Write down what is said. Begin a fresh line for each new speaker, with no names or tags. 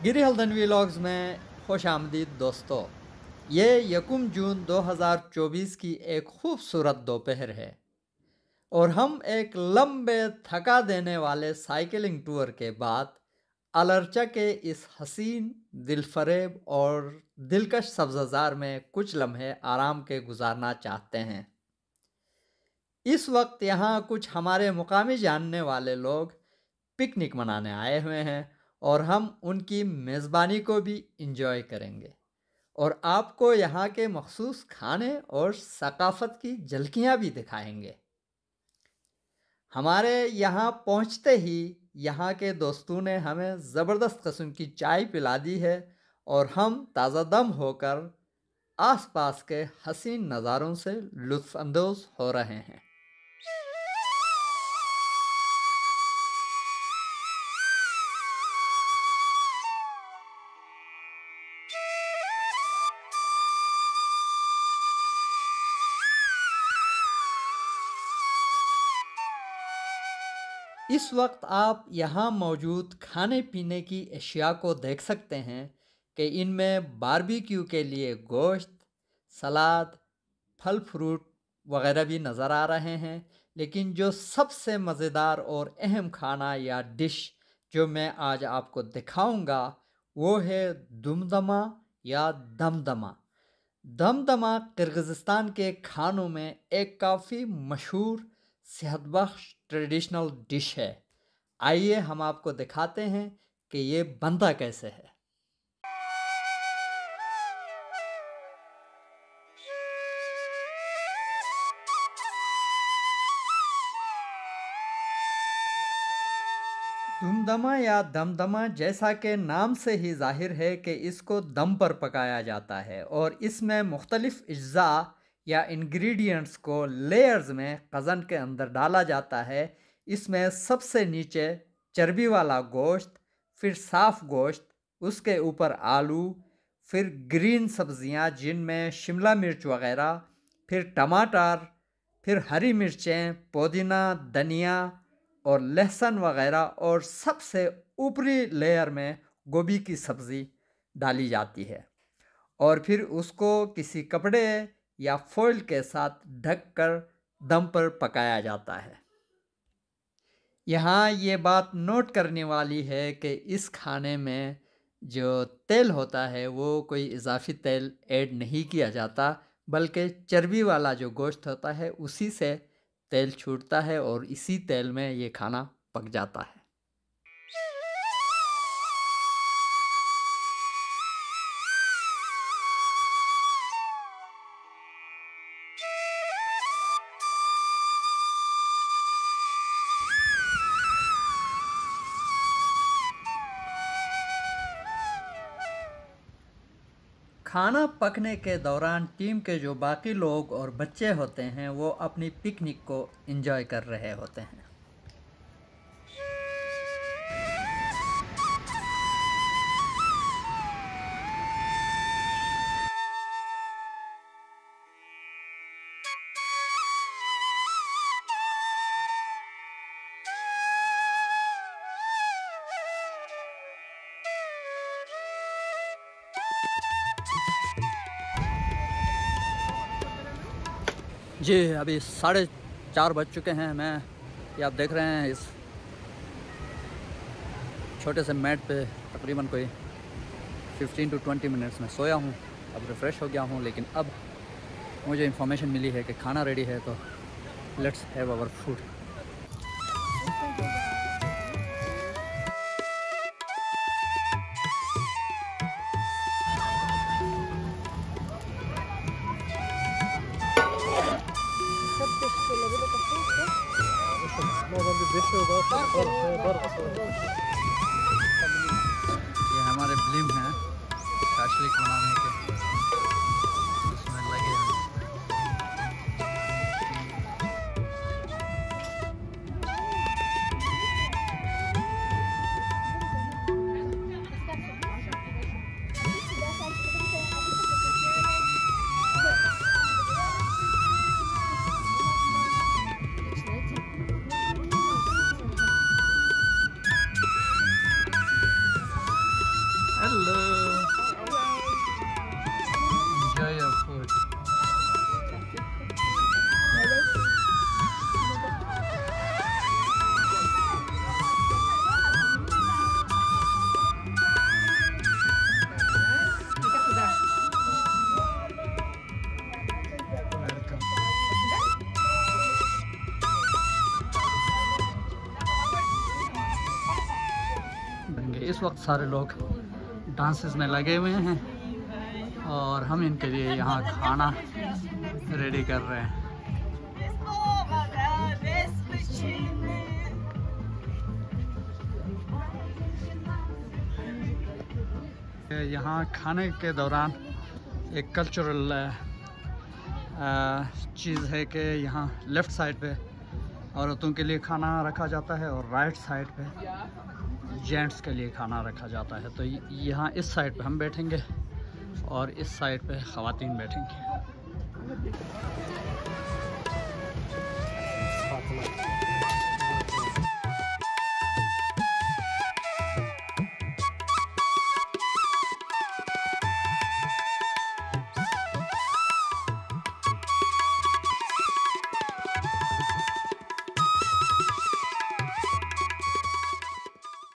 गिरी हल्दनवी vlogs में खुश आमदीद दोस्तों। ये 1 जून 2024 की एक खूबसूरत दोपहर है और हम एक लंबे थका देने वाले साइकिलिंग टूर के बाद अलर्चा के इस हसीन, दिलफरेब और दिलकश सब्ज़ार में कुछ लम्हे आराम के गुजारना चाहते हैं। इस वक्त यहाँ कुछ हमारे मुकामी जानने वाले लोग पिकनिक मनाने आए हुए हैं और हम उनकी मेज़बानी को भी इंजॉय करेंगे और आपको यहाँ के मखसूस खाने और सकाफ़त की झलकियाँ भी दिखाएंगे। हमारे यहाँ पहुँचते ही यहाँ के दोस्तों ने हमें ज़बरदस्त किस्म की चाय पिला दी है और हम ताज़ा दम होकर आसपास के हसीन नज़ारों से लुत्फ़ अंदोज़ हो रहे हैं। इस वक्त आप यहाँ मौजूद खाने पीने की अशिया को देख सकते हैं कि इनमें बारबेक्यू के लिए गोश्त, सलाद, फल फ्रूट वगैरह भी नज़र आ रहे हैं। लेकिन जो सबसे मज़ेदार और अहम खाना या डिश जो मैं आज आपको दिखाऊंगा वो है दुमदमा या दमदमा। दमदमा किर्गिज़स्तान के खानों में एक काफ़ी मशहूर सेहतबख्श ट्रेडिशनल डिश है। आइए हम आपको दिखाते हैं कि ये बनता कैसे है। दुमदमा या दमदमा जैसा कि नाम से ही जाहिर है कि इसको दम पर पकाया जाता है और इसमें मुख्तलिफ अज्जा या इंग्रेडिएंट्स को लेयर्स में कज़न के अंदर डाला जाता है। इसमें सबसे नीचे चर्बी वाला गोश्त, फिर साफ़ गोश्त, उसके ऊपर आलू, फिर ग्रीन सब्ज़ियाँ जिनमें शिमला मिर्च वग़ैरह, फिर टमाटर, फिर हरी मिर्चें, पुदीना, धनिया और लहसुन वग़ैरह और सबसे ऊपरी लेयर में गोभी की सब्ज़ी डाली जाती है और फिर उसको किसी कपड़े या फॉइल के साथ ढककर दम पर पकाया जाता है। यहाँ ये बात नोट करने वाली है कि इस खाने में जो तेल होता है वो कोई इजाफ़ी तेल ऐड नहीं किया जाता, बल्कि चर्बी वाला जो गोश्त होता है उसी से तेल छूटता है और इसी तेल में ये खाना पक जाता है। खाना पकने के दौरान टीम के जो बाकी लोग और बच्चे होते हैं वो अपनी पिकनिक को एंजॉय कर रहे होते हैं। जी अभी 4:30 बज चुके हैं। मैं ये आप देख रहे हैं इस छोटे से मैट पे तकरीबन कोई 15 to 20 मिनट्स में सोया हूँ। अब रिफ़्रेश हो गया हूँ, लेकिन अब मुझे इन्फॉर्मेशन मिली है कि खाना रेडी है, तो लेट्स हैव आवर फूड। ये हमारे ब्लिम हैं शाशलिक बनाने के, उसमें लगे हैं।
इस वक्त सारे लोग डांसेस में लगे हुए हैं और हम इनके लिए यहाँ खाना रेडी कर रहे हैं। यहाँ खाने के दौरान एक कल्चरल चीज़ है कि यहाँ लेफ़्ट साइड पे औरतों के लिए खाना रखा जाता है और राइट साइड पे जेंट्स के लिए खाना रखा जाता है। तो यहाँ इस साइड पे हम बैठेंगे और इस साइड पे ख़वातीन बैठेंगी।